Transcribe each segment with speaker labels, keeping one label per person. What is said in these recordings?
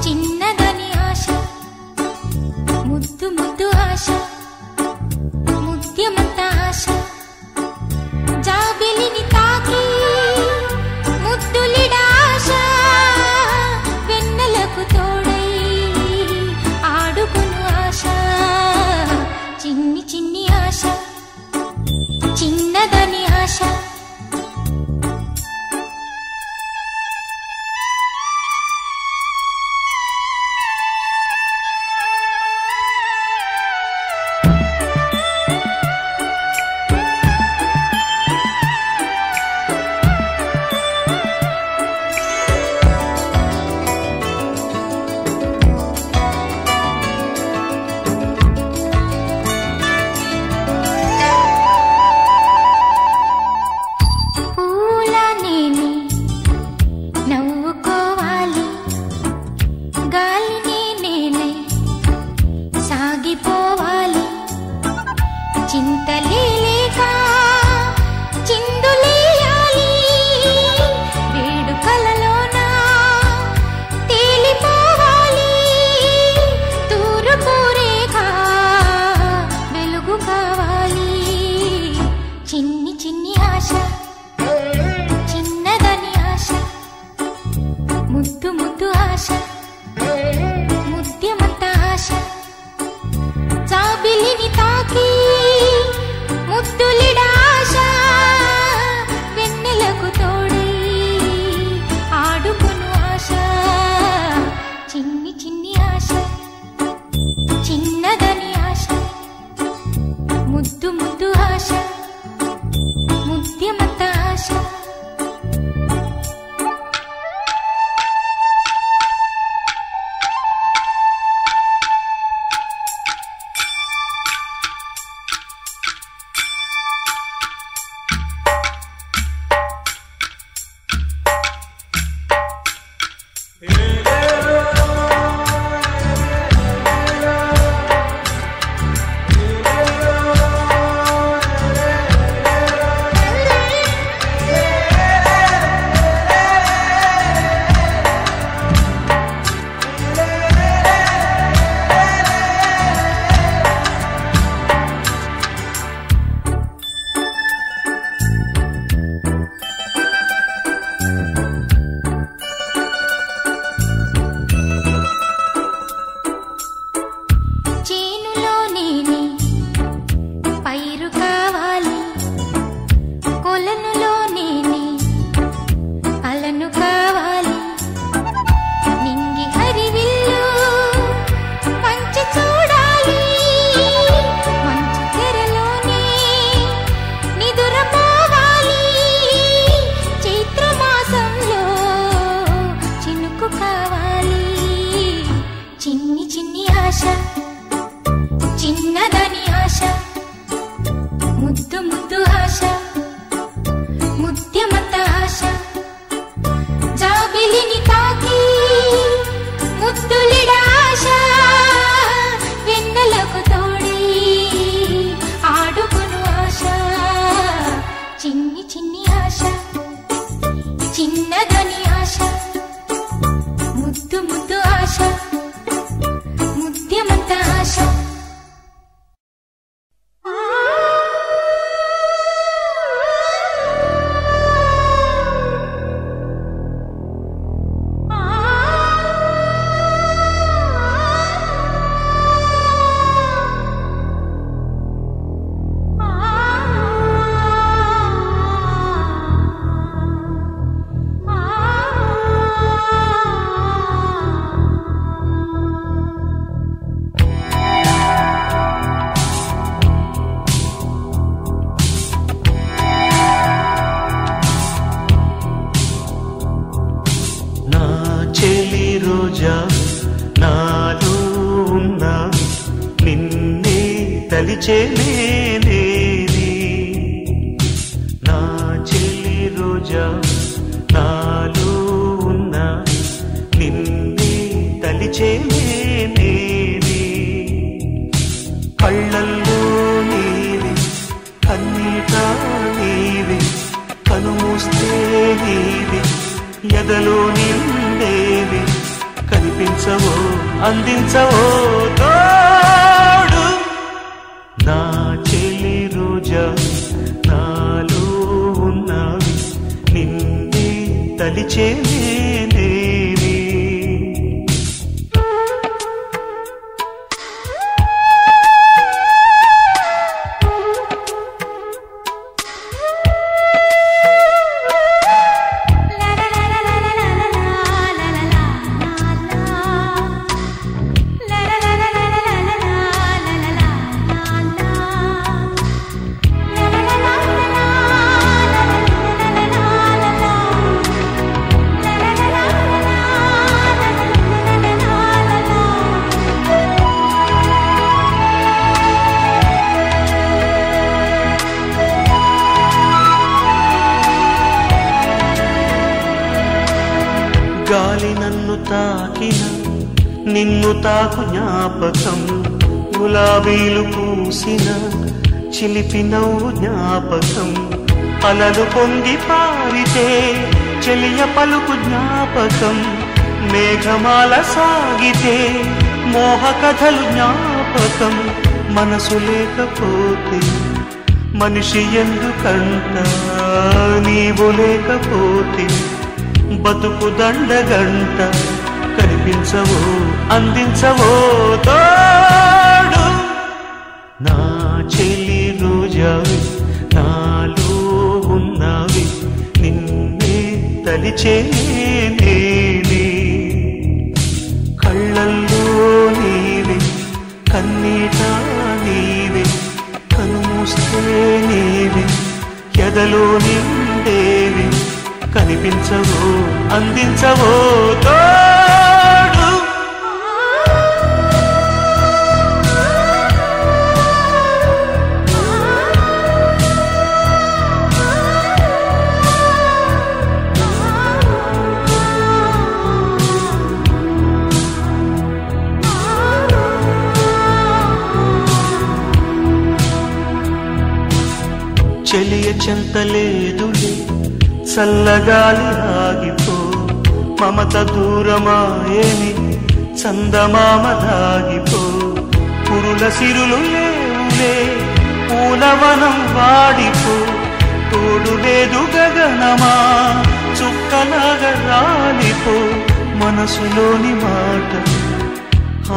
Speaker 1: చిన్నదని ఆశ ముద్దు ముద్దు ఆశ ముత్యమంత ఆశ జాబిలిని తాకి ముద్దులిడ ఆశ వెన్నెలకు తోడై ఆడుకును ఆశ చిన్ని చిన్ని ఆశ చిన్నదని ఆశ
Speaker 2: నా చెల్లి రోజా నాలో ఉన్న నిన్నే తలిచేనే కళ్ళల్లో నీవి కన్నీట నీవి కనుమూస్తే నీవి ఎదలో నిండే కనిపించవో అందించవో తోడు నా చెలి రోజా నాలో ఉన్నవి నిన్నే తలిచేనేవి గాలి నన్ను తాకిన నిన్ను తాకు జ్ఞాపకం గులాబీలు పూసిన చిలిపి నవ్వు జ్ఞాపకం అలలు పొంగి పారితే చెలియ పలుకు జ్ఞాపకం మేఘమాల సాగితే మోహ కథలు జ్ఞాపకం మనసు లేకపోతే మనిషి ఎందుకంట నీవు లేకపోతే బతుకు దండగంట కనిపించవో అందించవో తోడు నా చెలి రోజావి నాలో ఉన్నవి నిన్నే తలిచేనేవి కళ్ళల్లో నీవే కన్నీట నీవే కనుమూస్తే నీవే ఎదలో నిండేవి కనిపించవో అందించవో తోడు చెలియ చెంతలేదులే చల్లగాలి ఆగిపో మమత దూరమాయేని చందమామ దాగిపో పురుల సిరులు లేవులే పూలవనం వాడిపో తోడు లేదు గగనమా చుక్కలాగా రాలిపో మనసులోని మాట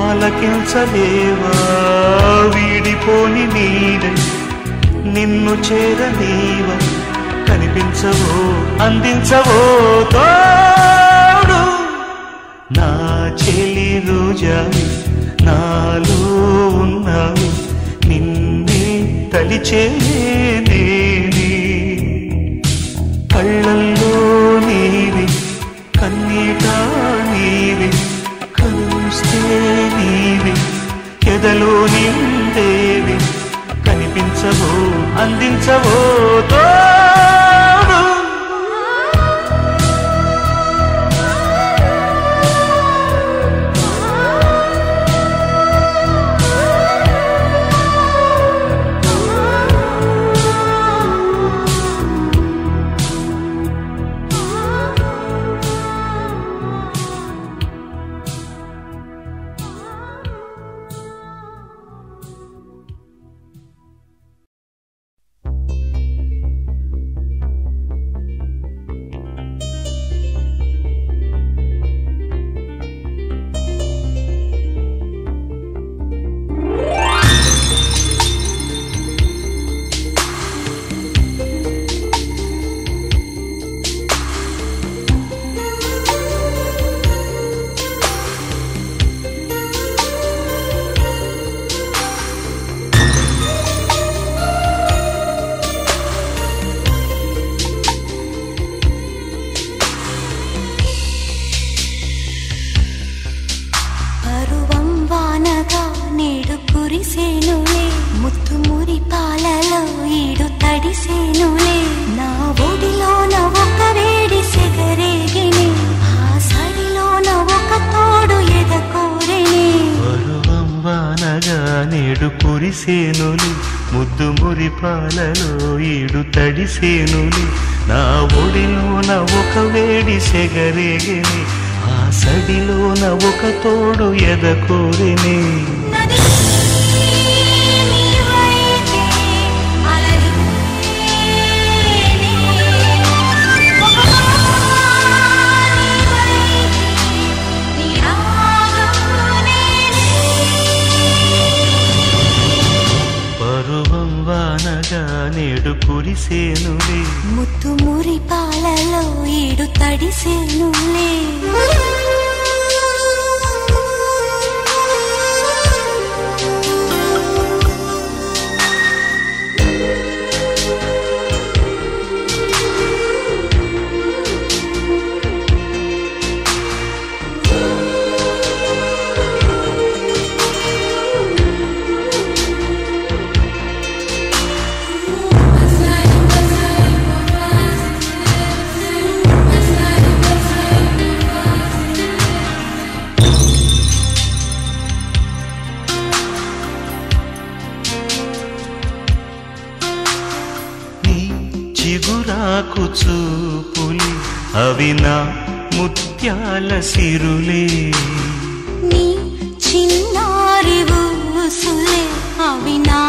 Speaker 2: ఆలకించలేవా వీడిపోని నీడై నిన్ను చేరనీవా కనిపించవో అందించవో తోడు నా చెలి రోజావి నాలో ఉన్నవి నిన్నే తలిచేనేవి కళ్ళల్లో నీవి కన్నీట నీవి కలుస్తే నీవి ఎదలో నిండేవి కనిపించవో అందించవో తోడు
Speaker 1: కురిసేనులే ముత్తు మురి పాలలో ఈడు తడిసేనులే నా ఒడిలోన ఒక వేడి సెగరేగిని ఆ సడిలోన ఒక తోడు ఎదకోరెని
Speaker 2: పరువం వానగా నేడు కురిసేనులే ముద్దు మురి పాలలో ఈడు తడిసేనులే నా ఒడిలోన ఒక వేడి సెగరేగిని ఆ సడిలోన ఒక తోడు ఎదకోరినే పరువం వానగా నేడు కురిసేనులే
Speaker 1: ముత్తు మురి పాలలో ఈడు తడిసేనులే
Speaker 2: చిగురాకు చూపులి అవి నా ముత్యాల సిరులే
Speaker 1: నీ చిన్నారి ఊసులే అవి నా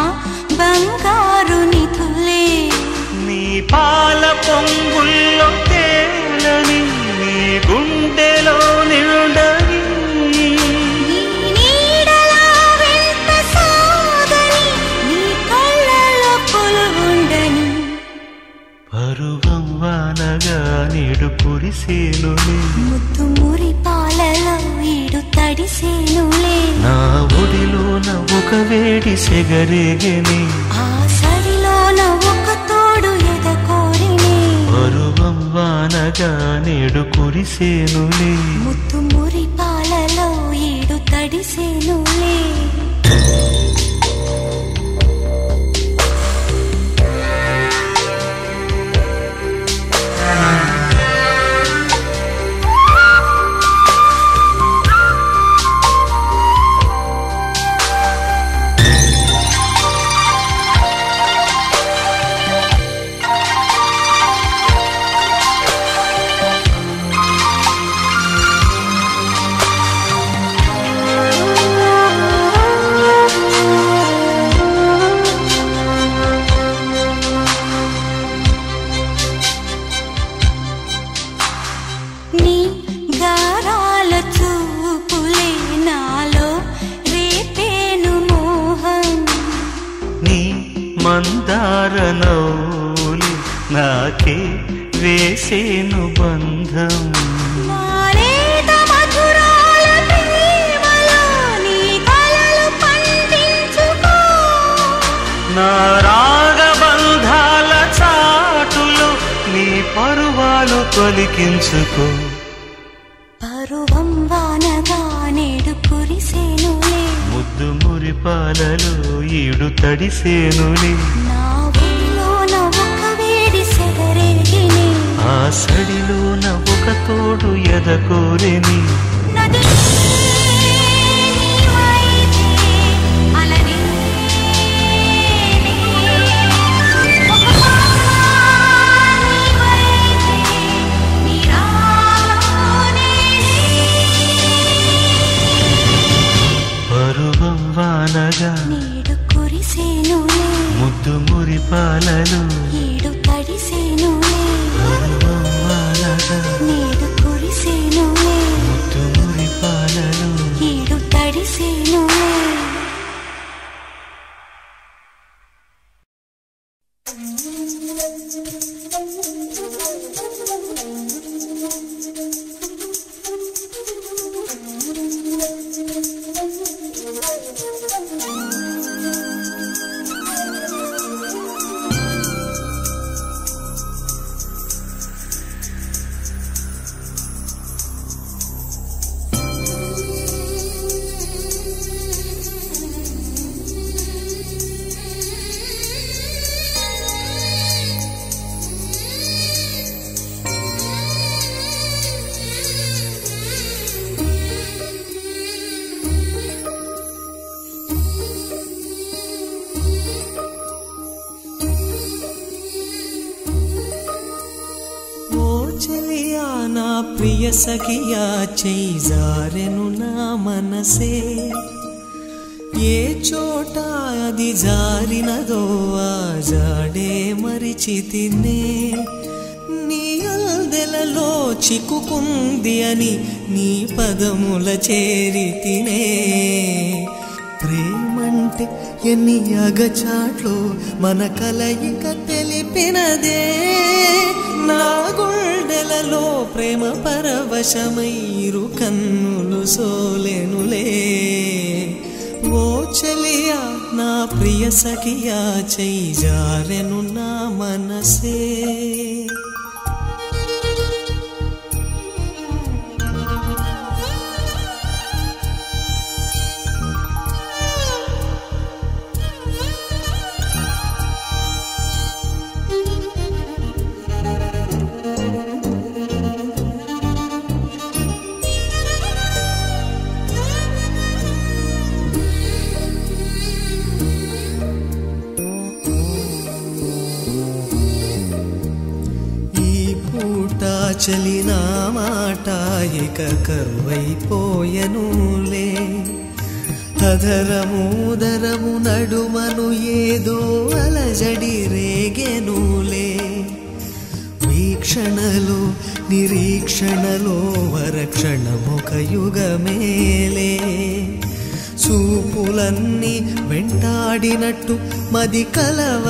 Speaker 1: బంగారు నిధులే
Speaker 2: నీ పాల పొంగుల్లో తేలని నీ గుండెలో నిండని
Speaker 1: నీ నీడలా వెంట సాగని నీ కళ్ళలో కొలువుండని
Speaker 2: పరువం వానగా నేడు కురిసేనులే
Speaker 1: ముత్తు మురి పాలలో ఈడు తడిసేనులే
Speaker 2: నా ఒడిలోన ఒక వేడి సెగరేగని
Speaker 1: ఆ సడిలోన ఒక తోడు ఎదకోరినే
Speaker 2: పరువం వానగా నేడు కురిసేనులే
Speaker 1: ముత్తు మురి పాలలో ఈడు తడిసేనులే నీ గారాల చూపులే నాలో రేపేను మోహం
Speaker 2: నీ మందార నౌలి నాకే వేసేను బంధం
Speaker 1: నాలేత మధురాల ప్రేమలో నీ కలలు పండించుకో
Speaker 2: నా రాగబంధాల చాటులో నీ పరువాలు పలికించుకో
Speaker 1: పరువం వానగా నేడు కురిసేనులే
Speaker 2: ముద్దు మురి పాలలో ఈడు తడిసేనులే
Speaker 1: నా ఒడిలోన ఒక వేడి సెగరేగిని
Speaker 2: ఆ సడిలోన ఒక తోడు ఎదకోరిని
Speaker 1: నది నీవైతే అలనే ఒక నీవైతే నీరాలోనే
Speaker 2: పరువం వానగా
Speaker 1: నేడు కురిసేనులే
Speaker 2: ముద్దు మురి పాలలో
Speaker 1: ఈడు తడిసేనులే
Speaker 2: పరువం వానగా
Speaker 1: నేడు కురిసేనులే
Speaker 2: ముద్దు మురి పాలలో
Speaker 3: ప్రియ సఖియా చేయి జారెను నా మనసే ఏ చోట అది జారినదో ఆ జాడే మరిచితినే నీ అల్దెలలో చిక్కుకుంది అని నీ పదముల చేరితినే ప్రేమంటే ఎన్ని అగచాట్లు మన కలయిక తెలిపినదే నా గుండెలలో ప్రేమ పరవశమైరు కన్నులు సోలెనులే ఓ చెలియా నా ప్రియ సఖియా చేయి జారెను నా మనసే చలిన మాట ఇక కరువైపోయనులే అధరముదరము నడుమను ఏదో అలజడి రేగెనులే వీక్షణలో నిరీక్షణలో వరక్షణమొక యుగమేలే చూపులన్నీ వెంటాడినట్టు మది కలవరమాయనులే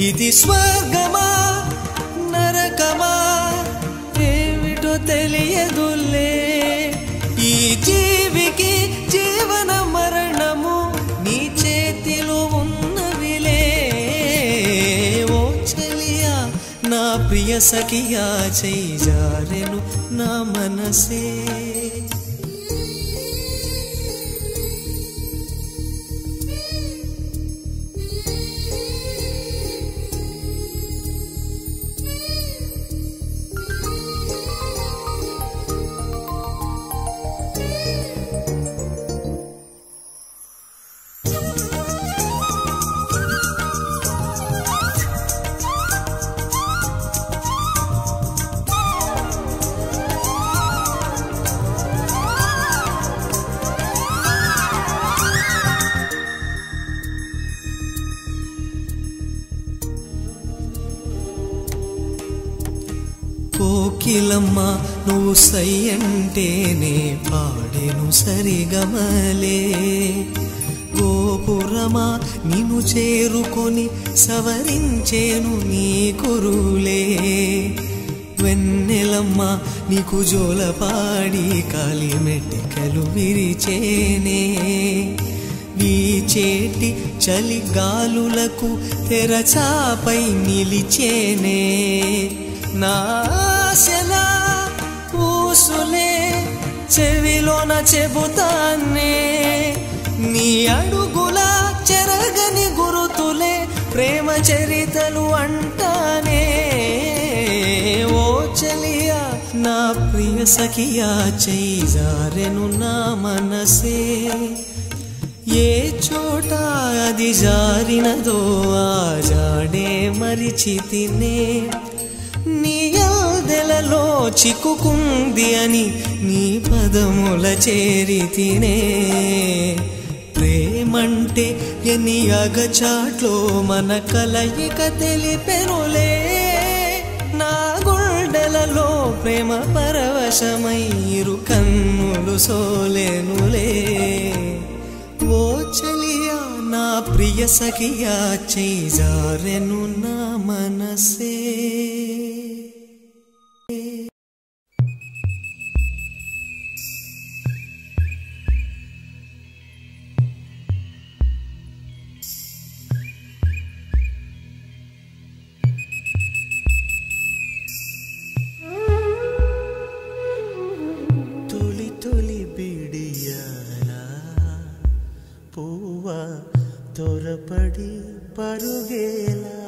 Speaker 3: ఇది స్వర్గమా నరకమా ఏమిటో తెలియదులే ఈ జీవికి జీవన మరణము నీ చేతిలో ఉన్నవిలే ఓ చెలియా నా ప్రియ సఖియా చేయి జారెను నా మనసే కోకిలమ్మ నువ్వు సై అంటేనే పాడేను సరిగమలే గోపురమా నిన్ను చేరుకొని సవరించేను నీ కురులే వెన్నెలమ్మ నీకు జోలపాడి కాలి మెట్టికలు విరిచేనే వీచేటి చలి గాలులకు తెరచాపై నిలిచేనే నాశలా ఊసులే చెవిలోన చెబుతానే నీ అడుగుల చెరగని గురుతులే ప్రేమ చరితలు అంటానే ఓ చెలియా నా ప్రియ సఖియా చేయి జారెను నా మనసే ఏ చోట అది జారినదో ఆ జాడే మరిచితినే నీ అల్దెలలో చిక్కుకుంది అని నీ పదముల చేరితినే ప్రేమంటే ఎన్ని అగచాట్లో మన కలయిక తెలిపెనులే నా గుండెలలో ప్రేమ పరవశమైరు కన్నులు సోలెనులే ఓ చెలియా నా ప్రియ సఖియా చేయి జారెను నా మనసే తొలి తొలి బిడియాలా పువ్వా తొరపడి పరుగేలా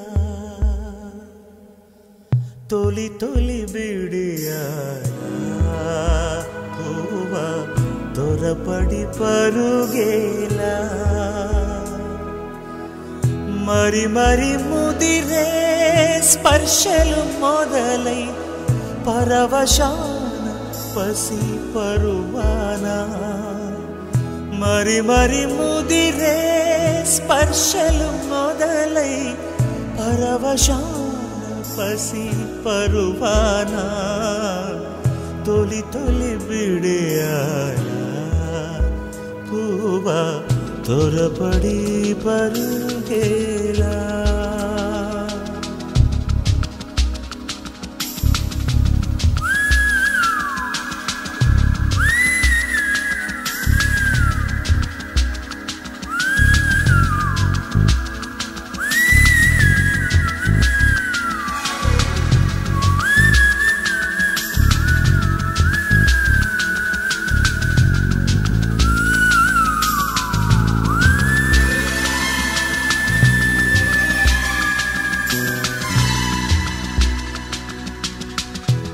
Speaker 3: తొలి తొలి బిడియాలా పువ్వా తొరపడి పరుగేలా మరి మరి ముదిరే స్పర్శలు మొదలై పరవశాన పసి పరువాన మరి మరి ముదిరే స్పర్శలు మొదలై పరవశాన పసి పరువాన తొలి తొలి బిడియాల పూవా తొరపడి పరుగేలా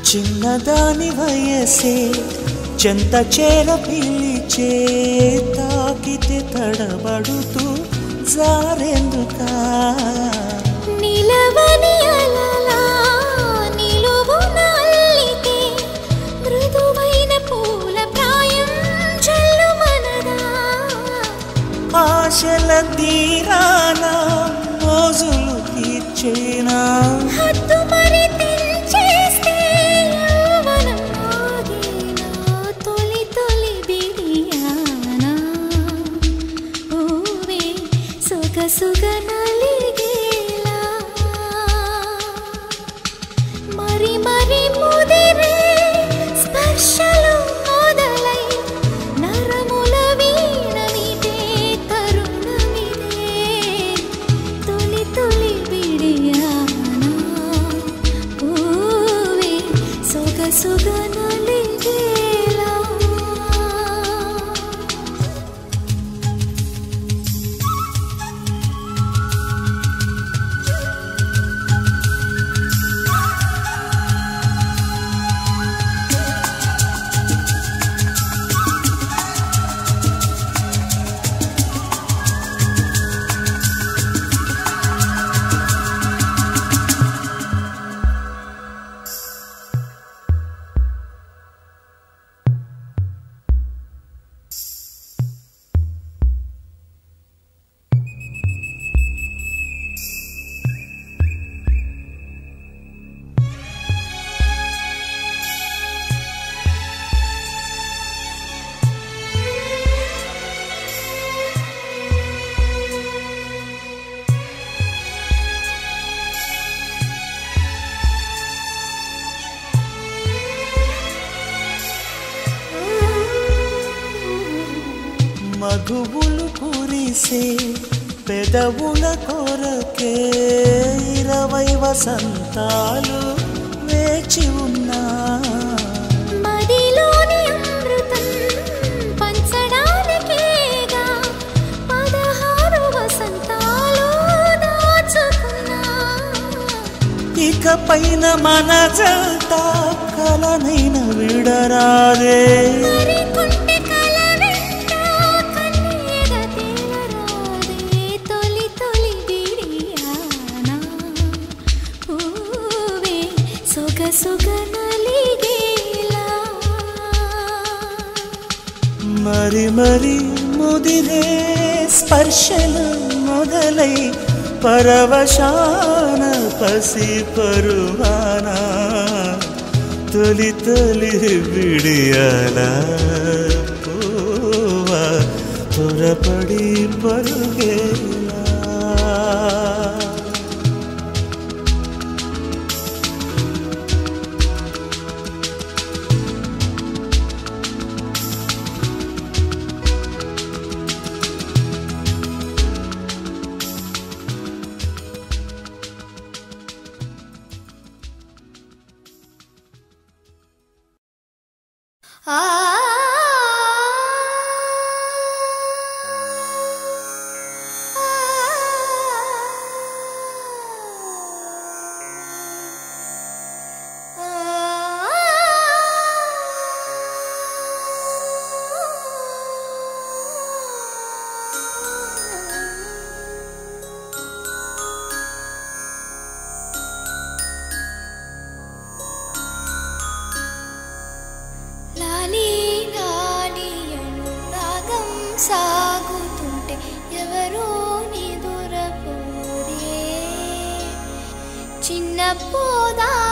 Speaker 3: చిన్నదాని వయసే చెంత చేర పిలిచే తాకితే తడబడుతూ జారెందుకా
Speaker 1: నిలవని అలలా నిలువున అల్లితే మృదువైన పూల ప్రాయం చల్లుమనదా
Speaker 3: ఆశల తీరాన మోజులు తీర్చేనా
Speaker 1: హద్దు మరి సుగనలిగేలా మరి మరి ముదిరే స్పర్శలు మొదలై నరముల వీణమిదే తరుణమిదే తొలి తొలి బిడియానా పూవే సుగనలిగేలా మధువులు కురిసే పెదవుల కొరకే 20 వసంతాలు వేచి ఉన్నా మదిలోని అమృతం పంచడానికేగా 16 వసంతాలు దాచుకున్నా
Speaker 3: ఇకపైన మన జంట కలనైన విడరాదే
Speaker 1: సుగనలిగేలా
Speaker 3: మరి మరి ముదిరే స్పర్శలు మొదలై పరవశాన పసి పరువాన తొలి తొలి బిడియాల పూవా త్వరపడి పరుగేలా
Speaker 1: పోదా